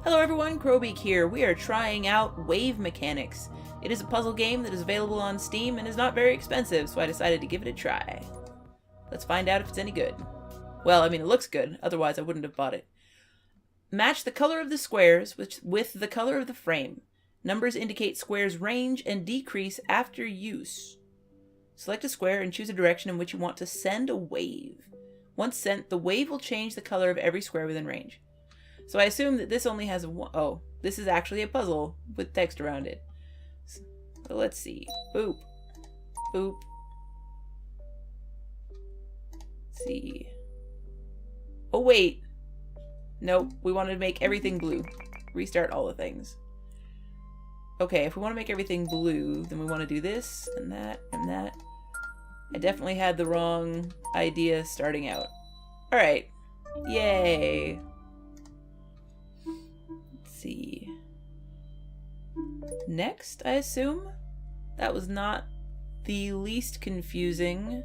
Hello everyone, Crowbeak here. We are trying out Wave Mechanics. It is a puzzle game that is available on Steam and is not very expensive, so I decided to give it a try. Let's find out if it's any good. Well, I mean, it looks good, otherwise I wouldn't have bought it. Match the color of the squares with the color of the frame. Numbers indicate squares' range and decrease after use. Select a square and choose a direction in which you want to send a wave. Once sent, the wave will change the color of every square within range. So I assume that this only has one. Oh, this is actually a puzzle with text around it. So let's see. Boop. Boop. Let's see. Oh, wait. Nope. We wanted to make everything blue. Restart all the things. Okay, if we want to make everything blue, then we want to do this and that and that. I definitely had the wrong idea starting out. Alright. Yay. See. Next, I assume? That was not the least confusing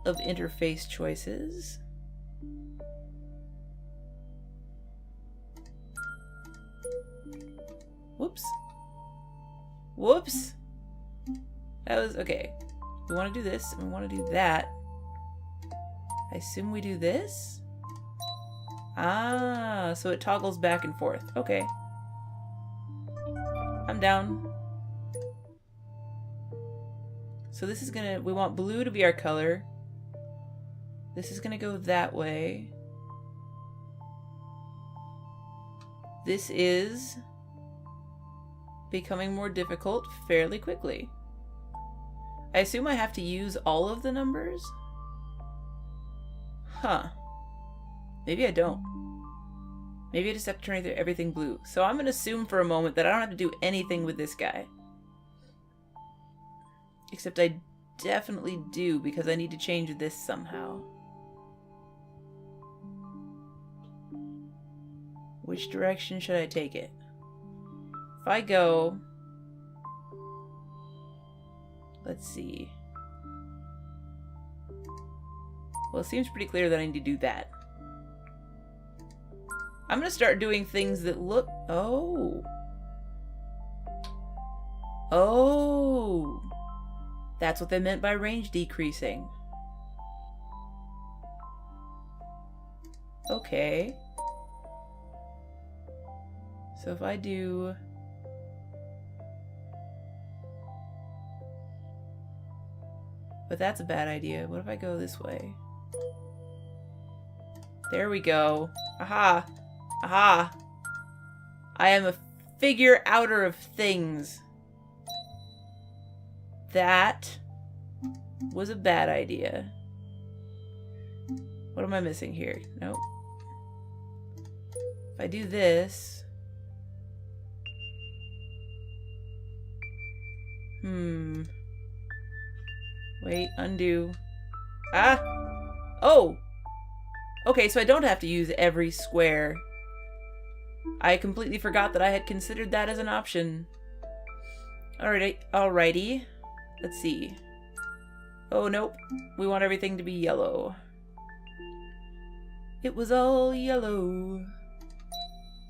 of interface choices. Whoops. Whoops! That was okay. We want to do this, and we want to do that. I assume we do this? Ah, so it toggles back and forth. Okay. I'm down. So this is gonna, we want blue to be our color. This is gonna go that way. This is becoming more difficult fairly quickly. I assume I have to use all of the numbers? Huh. Maybe I don't. Maybe I just have to turn everything blue. So I'm going to assume for a moment that I don't have to do anything with this guy. Except I definitely do, because I need to change this somehow. Which direction should I take it? If I go... Let's see. Well, it seems pretty clear that I need to do that. I'm gonna start doing things that look... Oh. Oh. That's what they meant by range decreasing. Okay. So if I do... But that's a bad idea. What if I go this way? There we go. Aha! Aha! I am a figure outer of things. That was a bad idea. What am I missing here? Nope. If I do this... Wait, undo. Ah! Oh! Okay, so I don't have to use every square. I completely forgot that I had considered that as an option. Alrighty. Let's see. Oh, nope. We want everything to be yellow. It was all yellow.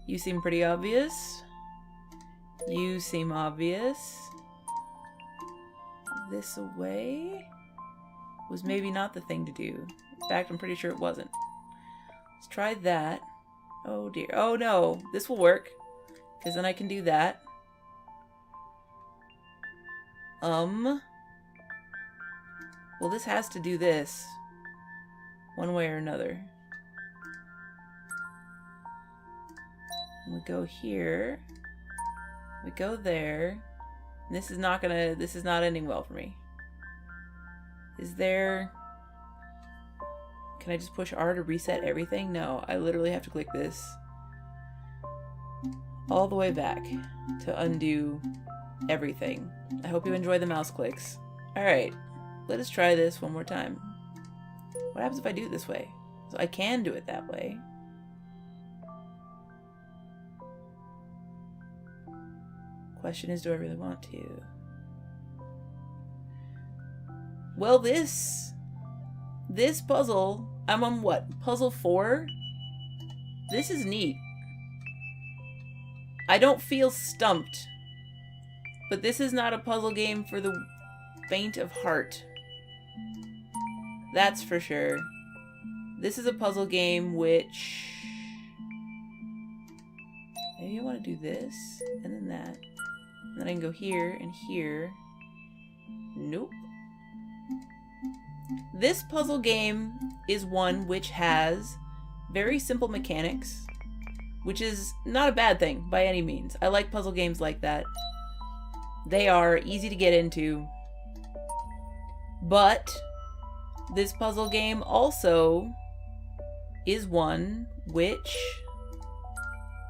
You seem pretty obvious. You seem obvious. This away was maybe not the thing to do. In fact, I'm pretty sure it wasn't. Let's try that. Oh dear. Oh no. This will work. Because then I can do that. Well, this has to do this. One way or another. We go here. We go there. And this is not ending well for me. Is there... Can I just push R to reset everything? No, I literally have to click this all the way back to undo everything. I hope you enjoy the mouse clicks. Alright, let us try this one more time. What happens if I do it this way? So I can do it that way. Question is, do I really want to? Well, this This puzzle, I'm on what? Puzzle 4? This is neat. I don't feel stumped. But this is not a puzzle game for the faint of heart. That's for sure. This is a puzzle game which... Maybe I want to do this, and then that. And then I can go here and here. Nope. This puzzle game is one which has very simple mechanics, which is not a bad thing by any means. I like puzzle games like that. They are easy to get into. But this puzzle game also is one which...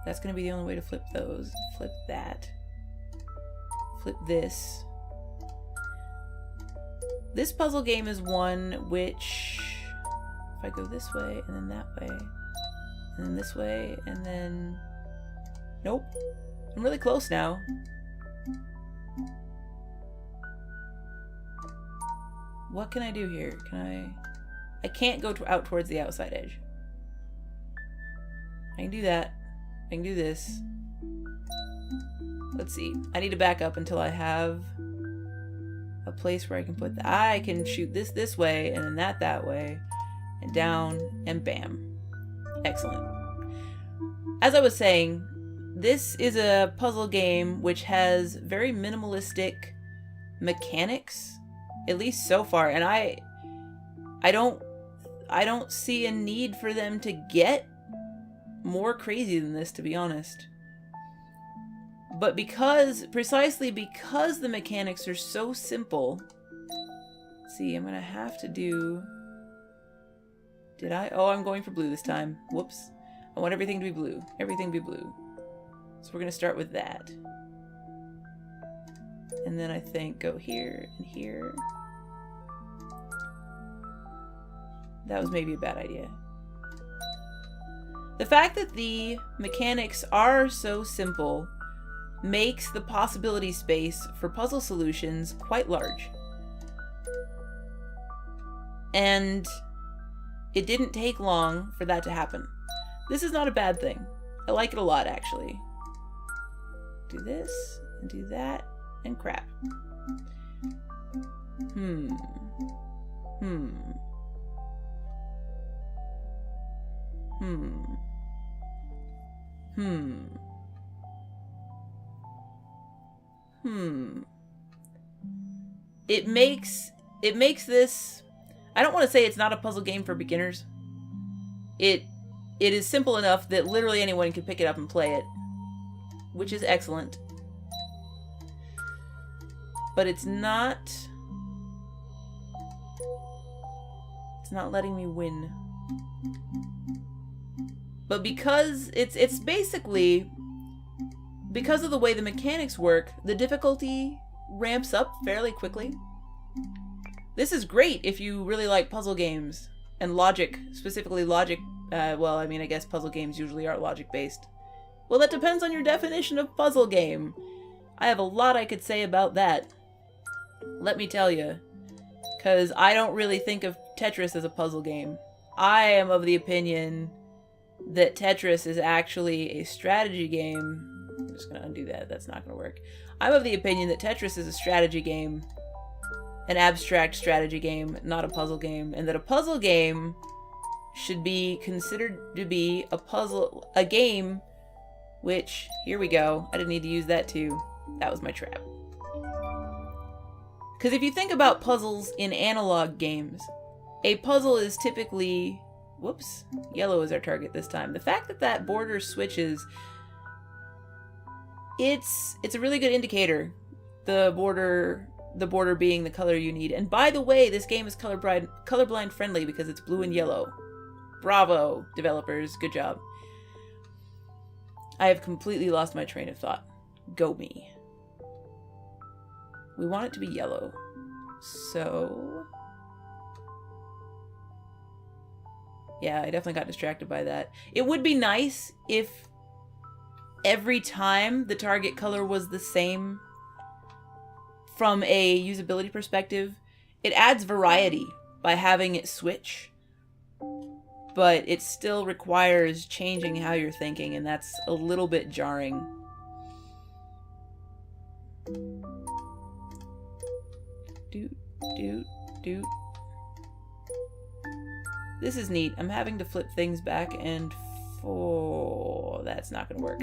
That's going to be the only way to flip those. Flip that. Flip this. This puzzle game is one which... If I go this way, and then that way, and then this way, and then... Nope. I'm really close now. What can I do here? Can I can't go out towards the outside edge. I can do that. I can do this. Let's see. I need to back up until I have a place where I can put I can shoot this way, and then that way, and down, and bam. Excellent. As I was saying, this is a puzzle game which has very minimalistic mechanics, at least so far, and I don't see a need for them to get more crazy than this, to be honest. But precisely because the mechanics are so simple, see, I'm gonna have to do, oh, I'm going for blue this time. Whoops. I want everything to be blue. Everything to be blue. So we're gonna start with that. And then I think go here and here. That was maybe a bad idea. The fact that the mechanics are so simple makes the possibility space for puzzle solutions quite large. And it didn't take long for that to happen. This is not a bad thing. I like it a lot, actually. Do this, and do that, and crap. It makes this, I don't want to say it's not a puzzle game for beginners. It is simple enough that literally anyone can pick it up and play it, which is excellent. But it's not letting me win. But because it's basically, because of the way the mechanics work, the difficulty ramps up fairly quickly. This is great if you really like puzzle games and logic, specifically logic. Well, I mean, I guess puzzle games usually are logic-based. Well, that depends on your definition of puzzle game. I have a lot I could say about that. Let me tell you. Because I don't really think of Tetris as a puzzle game. I am of the opinion that Tetris is actually a strategy game. I'm just going to undo that. That's not going to work. I'm of the opinion that Tetris is a strategy game. An abstract strategy game, not a puzzle game. And that a puzzle game should be considered to be a game which, here we go. I didn't need to use that too. That was my trap. Because if you think about puzzles in analog games, a puzzle is typically... Whoops. Yellow is our target this time. The fact that that border switches, it's a really good indicator. The border being the color you need. And by the way, this game is colorblind friendly because it's blue and yellow. Bravo, developers. Good job. I have completely lost my train of thought. Go me. We want it to be yellow. So... yeah, I definitely got distracted by that. It would be nice if every time the target color was the same from a usability perspective. It adds variety by having it switch, but it still requires changing how you're thinking, and that's a little bit jarring. Doot, doot, doot. This is neat. I'm having to flip things back and forth. That's not gonna work.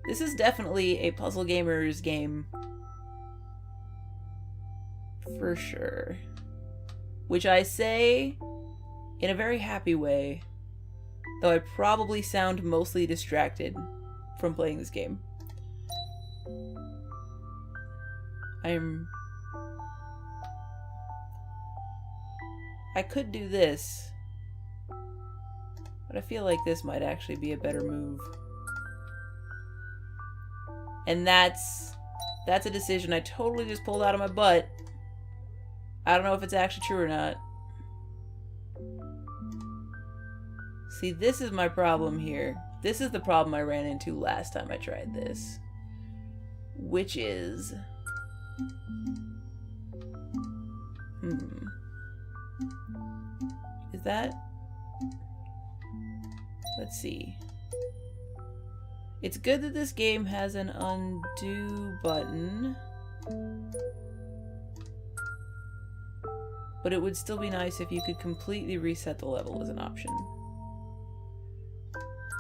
This is definitely a puzzle gamer's game. For sure. Which I say in a very happy way, though I probably sound mostly distracted from playing this game. I could do this, but I feel like this might actually be a better move. And that's a decision I totally just pulled out of my butt. I don't know if it's actually true or not. See, this is my problem here. This is the problem I ran into last time I tried this. Which is... Is that... Let's see. It's good that this game has an undo button. But it would still be nice if you could completely reset the level as an option.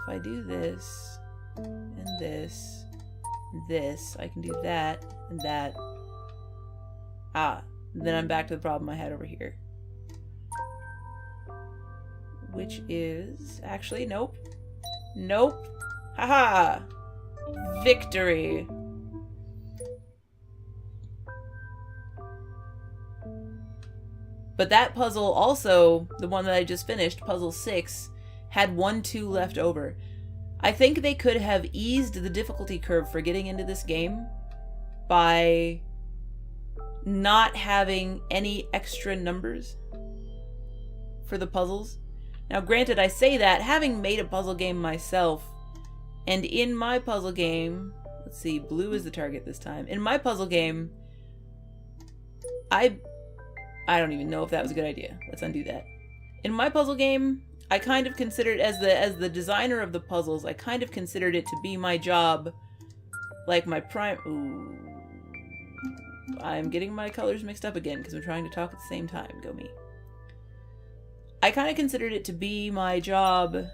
If I do this, and this, and this, I can do that, and that. Then I'm back to the problem I had over here. Which is... Actually, nope. Nope. Haha! Victory! But that puzzle also, the one that I just finished, puzzle 6, had 1, 2 left over. I think they could have eased the difficulty curve for getting into this game by not having any extra numbers for the puzzles. Now granted, I say that having made a puzzle game myself, and in my puzzle game, let's see, blue is the target this time. In my puzzle game, I don't even know if that was a good idea. Let's undo that. In my puzzle game, I kind of considered, as the designer of the puzzles, I kind of considered it to be my job, like my ooh. I'm getting my colors mixed up again because I'm trying to talk at the same time. Go me. I kind of considered it to be my job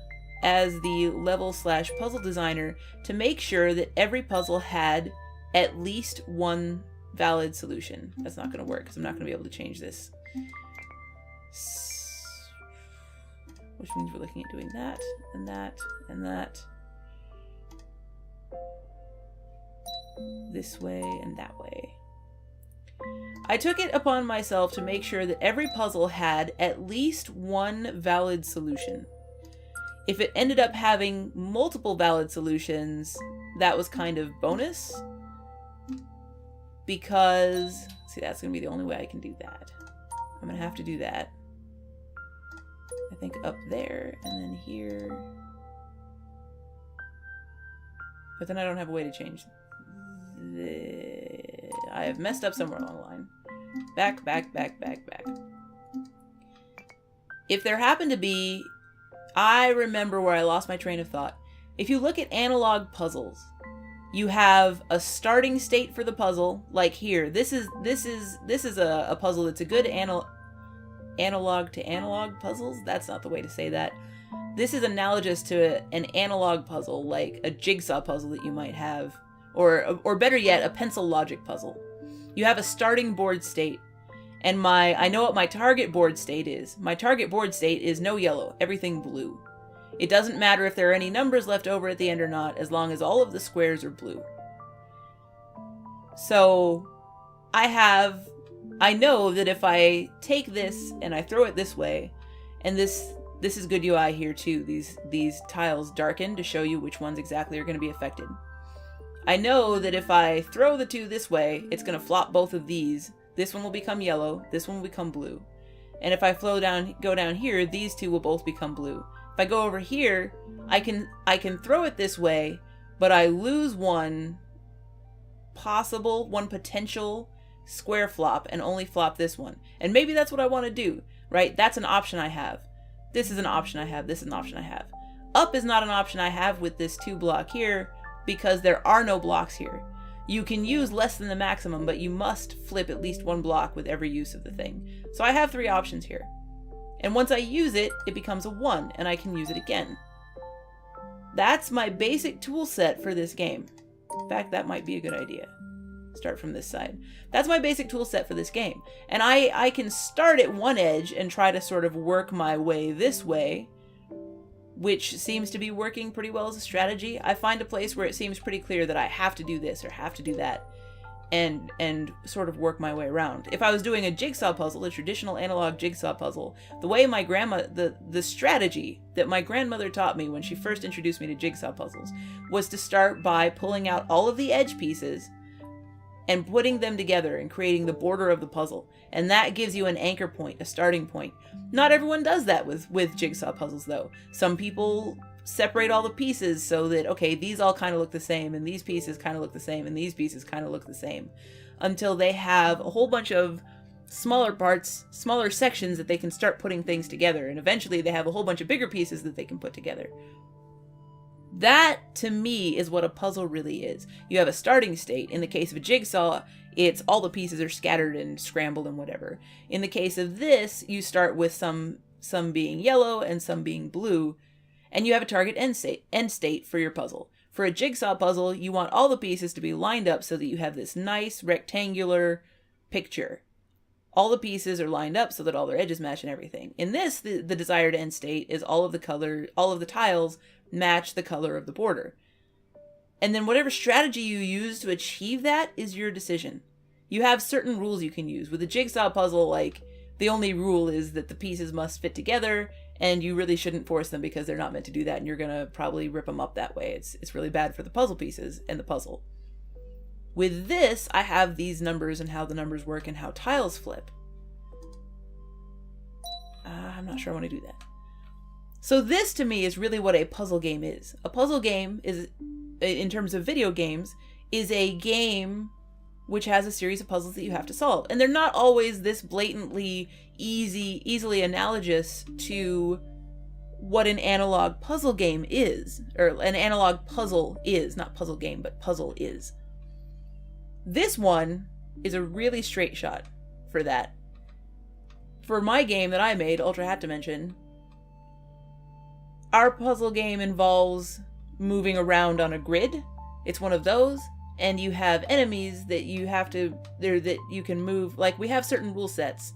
as the level/puzzle designer to make sure that every puzzle had at least one valid solution. That's not going to work because I'm not going to be able to change this. Which means we're looking at doing that, and that, and that. This way and that way. I took it upon myself to make sure that every puzzle had at least one valid solution. If it ended up having multiple valid solutions, that was kind of bonus. Because, see, that's going to be the only way I can do that. I'm going to have to do that. I think up there, and then here. But then I don't have a way to change I have messed up somewhere along the line. Back, back, back, back, back. If there happened to be... I remember where I lost my train of thought. If you look at analog puzzles, you have a starting state for the puzzle, like here. This is a puzzle that's a good analog to analog puzzles. That's not the way to say that. This is analogous to an analog puzzle, like a jigsaw puzzle that you might have, or better yet, a pencil logic puzzle. You have a starting board state, and I know what my target board state is. My target board state is no yellow, everything blue. It doesn't matter if there are any numbers left over at the end or not, as long as all of the squares are blue. So, I know that if I take this and I throw it this way, and this is good UI here too, these tiles darken to show you which ones exactly are going to be affected. I know that if I throw the two this way, it's going to flop both of these. This one will become yellow, this one will become blue. And if I go down here, these two will both become blue. If I go over here, I can throw it this way, but I lose one one potential square flop and only flop this one. And maybe that's what I want to do, right? That's an option I have. This is an option I have. This is an option I have. Up is not an option I have with this 2 block here because there are no blocks here. You can use less than the maximum, but you must flip at least 1 block with every use of the thing. So I have 3 options here. And once I use it, it becomes a 1 and I can use it again. That's my basic tool set for this game. In fact, that might be a good idea. Start from this side. That's my basic tool set for this game. And I can start at one edge and try to sort of work my way this way, which seems to be working pretty well as a strategy. I find a place where it seems pretty clear that I have to do this or have to do that, and sort of work my way around. If I was doing a jigsaw puzzle, a traditional analog jigsaw puzzle, the way my the strategy that my grandmother taught me when she first introduced me to jigsaw puzzles was to start by pulling out all of the edge pieces and putting them together and creating the border of the puzzle. And that gives you an anchor point, a starting point. Not everyone does that with jigsaw puzzles though. Some people separate all the pieces so that, okay, these all kind of look the same, and these pieces kind of look the same, and these pieces kind of look the same, until they have a whole bunch of smaller parts, smaller sections that they can start putting things together, and eventually they have a whole bunch of bigger pieces that they can put together. That, to me, is what a puzzle really is. You have a starting state. In the case of a jigsaw, it's all the pieces are scattered and scrambled and whatever. In the case of this, you start with some being yellow and some being blue, and you have a target end state for your puzzle. For a jigsaw puzzle, you want all the pieces to be lined up so that you have this nice rectangular picture. All the pieces are lined up so that all their edges match and everything. In this, the desired end state is all of the tiles match the color of the border. And then whatever strategy you use to achieve that is your decision. You have certain rules you can use. With a jigsaw puzzle, like, the only rule is that the pieces must fit together, and you really shouldn't force them because they're not meant to do that, and you're gonna probably rip them up that way. It's really bad for the puzzle pieces and the puzzle. With this, I have these numbers and how the numbers work and how tiles flip. I'm not sure I want to do that. So this, to me, is really what a puzzle game is. A puzzle game is, in terms of video games, is a game which has a series of puzzles that you have to solve. And they're not always this blatantly easily analogous to what an analog puzzle game is, or an analog puzzle is, not puzzle game, but puzzle is. This one is a really straight shot for that. For my game that I made, Ultra Hat Dimension, our puzzle game involves moving around on a grid. It's one of those, and you have enemies that you have to, that you can move. Like, we have certain rule sets.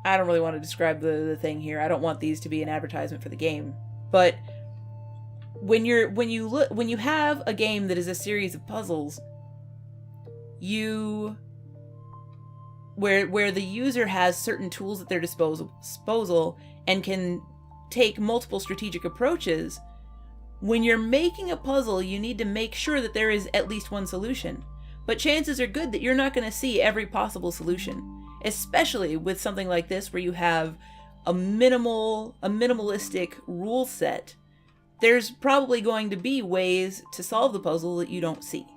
I don't really want to describe the thing here. I don't want these to be an advertisement for the game. But when you have a game that is a series of puzzles, where the user has certain tools at their disposal and can take multiple strategic approaches, when you're making a puzzle, you need to make sure that there is at least one solution. But chances are good that you're not going to see every possible solution, especially with something like this where you have a minimalistic rule set. There's probably going to be ways to solve the puzzle that you don't see.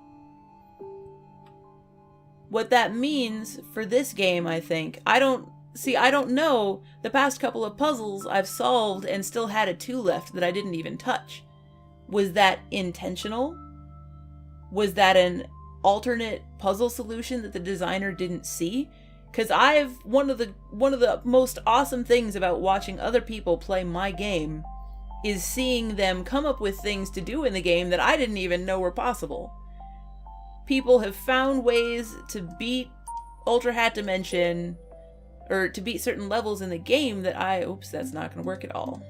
What that means for this game, I think, I don't know. The past couple of puzzles I've solved and still had a 2 left that I didn't even touch. Was that intentional? Was that an alternate puzzle solution that the designer didn't see? Because one of the most awesome things about watching other people play my game is seeing them come up with things to do in the game that I didn't even know were possible. People have found ways to beat Ultra Hat Dimension, or to beat certain levels in the game that oops, that's not going to work at all.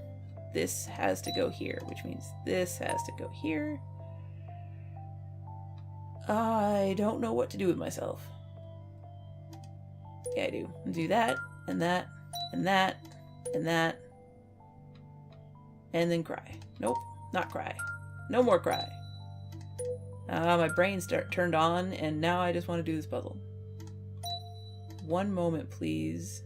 This has to go here, which means this has to go here. I don't know what to do with myself. Yeah, I do. Do that, and that, and that, and that. And then cry. Nope, not cry. No more cry. My brain turned on, and now I just want to do this puzzle. One moment, please.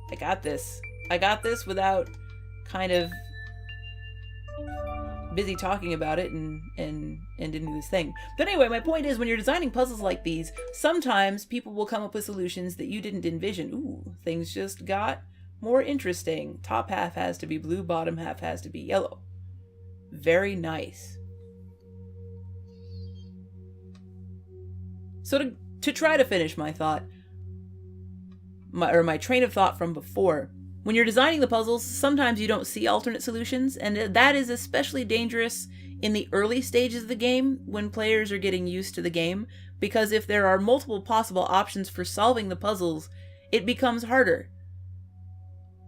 I got this. I got this without kind of busy talking about it and didn't do this thing. But anyway, my point is, when you're designing puzzles like these, sometimes people will come up with solutions that you didn't envision. Ooh, things just got more interesting. Top half has to be blue, bottom half has to be yellow. Very nice. So to try to finish my thought, my train of thought from before, when you're designing the puzzles, sometimes you don't see alternate solutions, and that is especially dangerous in the early stages of the game when players are getting used to the game, because if there are multiple possible options for solving the puzzles, it becomes harder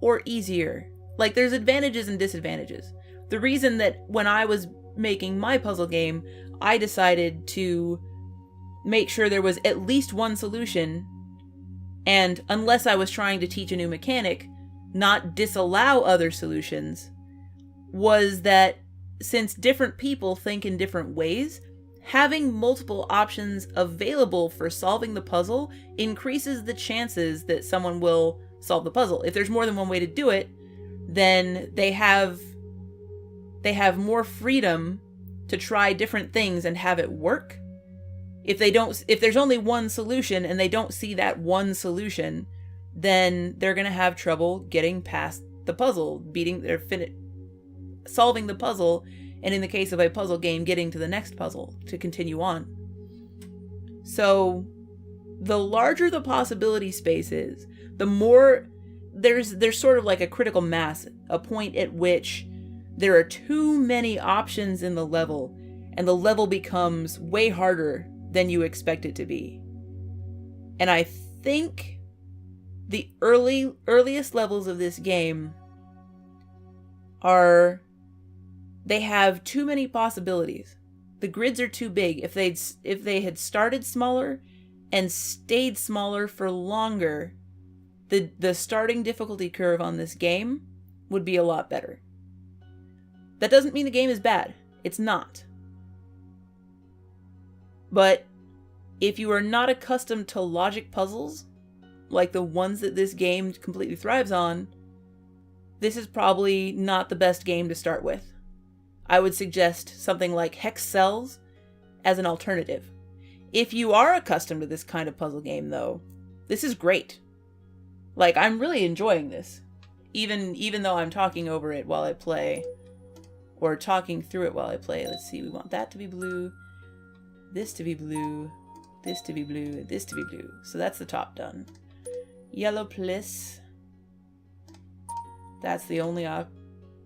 or easier. Like, there's advantages and disadvantages. The reason that when I was making my puzzle game, I decided to make sure there was at least one solution, and unless I was trying to teach a new mechanic, not disallow other solutions, was that since different people think in different ways, having multiple options available for solving the puzzle increases the chances that someone will solve the puzzle. If there's more than one way to do it, then they have more freedom to try different things and have it work. If there's only one solution and they don't see that one solution, then they're going to have trouble getting past the puzzle, solving the puzzle, and in the case of a puzzle game, getting to the next puzzle to continue on. So the larger the possibility space is, the more there's sort of like a critical mass, a point at which there are too many options in the level, and the level becomes way harder than you expect it to be. And I think the earliest levels of this game they have too many possibilities. The grids are too big. If they had started smaller and stayed smaller for longer, the starting difficulty curve on this game would be a lot better. That doesn't mean the game is bad. It's not. But if you are not accustomed to logic puzzles, like the ones that this game completely thrives on, this is probably not the best game to start with. I would suggest something like Hex Cells as an alternative. If you are accustomed to this kind of puzzle game, though, this is great. Like, I'm really enjoying this. Even though I'm talking over it while I play, or talking through it while I play. Let's see, we want that to be blue, this to be blue, this to be blue, this to be blue. So that's the top done. Yellow plus. That's the only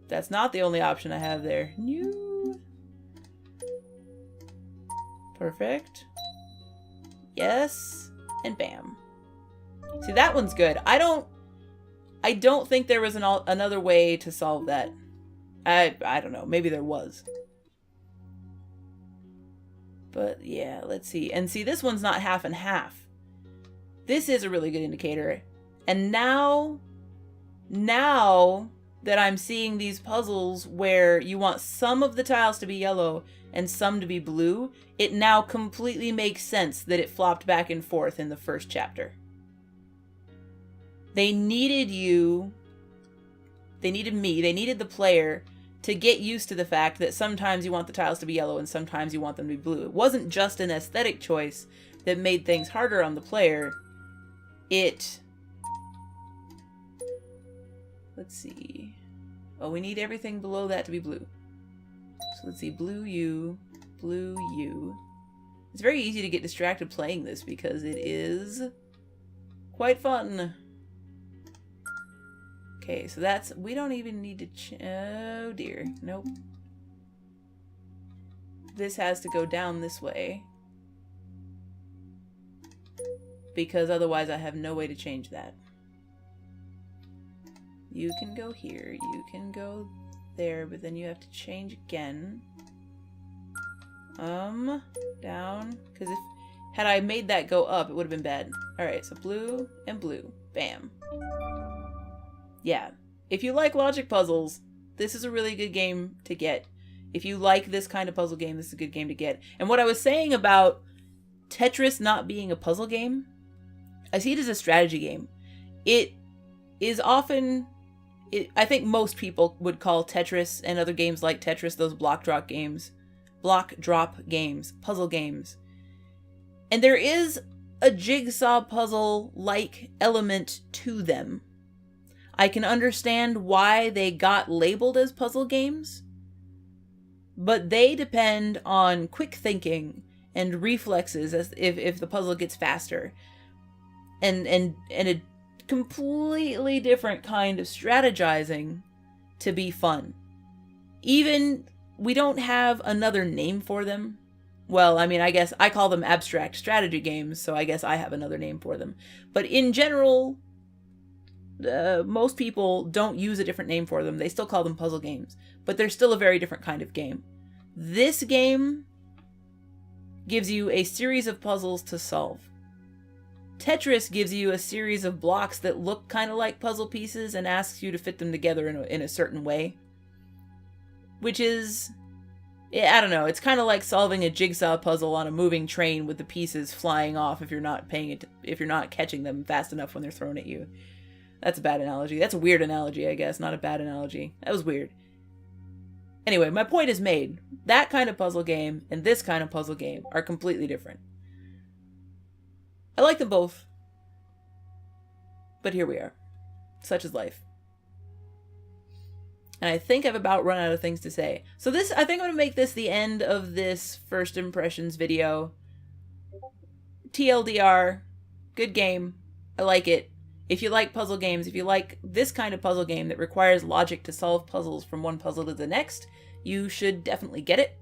that's not the only option I have there. New. Perfect. Yes. And bam. See, that one's good. I don't think there was another way to solve that. I don't know. Maybe there was. But yeah, let's see. And see, this one's not half and half. This is a really good indicator. And now that I'm seeing these puzzles where you want some of the tiles to be yellow and some to be blue, it now completely makes sense that it flopped back and forth in the first chapter. They needed the player to get used to the fact that sometimes you want the tiles to be yellow and sometimes you want them to be blue. It wasn't just an aesthetic choice that made things harder on the player. Let's see. Oh, we need everything below that to be blue. So let's see, blue U, blue U. It's very easy to get distracted playing this because it is quite fun. Okay, so we don't even need to, oh dear, nope. This has to go down this way, because otherwise I have no way to change that. You can go here, you can go there, but then you have to change again. Down, because had I made that go up, it would have been bad. Alright, so blue and blue. Bam. Yeah, if you like logic puzzles, this is a really good game to get. If you like this kind of puzzle game, this is a good game to get. And what I was saying about Tetris not being a puzzle game, I see it as a strategy game. It I think most people would call Tetris and other games like Tetris those block drop games, puzzle games. And there is a jigsaw puzzle-like element to them. I can understand why they got labeled as puzzle games, but they depend on quick thinking and reflexes as if the puzzle gets faster, and a completely different kind of strategizing to be fun. Even we don't have another name for them. Well, I mean, I guess I call them abstract strategy games, so I guess I have another name for them. But in general, most people don't use a different name for them. They still call them puzzle games, but they're still a very different kind of game. This game gives you a series of puzzles to solve. Tetris gives you a series of blocks that look kind of like puzzle pieces and asks you to fit them together in a certain way. Which is, I don't know, it's kind of like solving a jigsaw puzzle on a moving train with the pieces flying off if you're not catching them fast enough when they're thrown at you. That's a bad analogy. That's a weird analogy, I guess, not a bad analogy. That was weird. Anyway, my point is made. That kind of puzzle game and this kind of puzzle game are completely different. I like them both. But here we are. Such is life. And I think I've about run out of things to say. So I think I'm going to make this the end of this first impressions video. TLDR, good game. I like it. If you like puzzle games, if you like this kind of puzzle game that requires logic to solve puzzles from one puzzle to the next, you should definitely get it.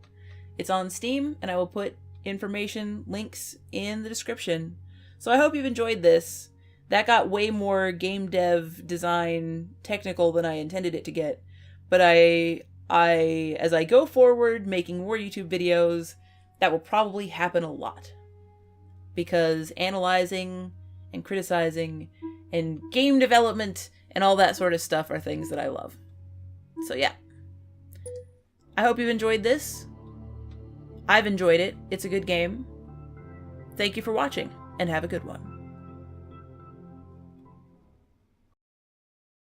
It's on Steam, and I will put information, links in the description. So I hope you've enjoyed this. That got way more game dev design technical than I intended it to get. But as I go forward making more YouTube videos, that will probably happen a lot. Because analyzing and criticizing and game development and all that sort of stuff are things that I love. So yeah. I hope you've enjoyed this. I've enjoyed it. It's a good game. Thank you for watching, and have a good one.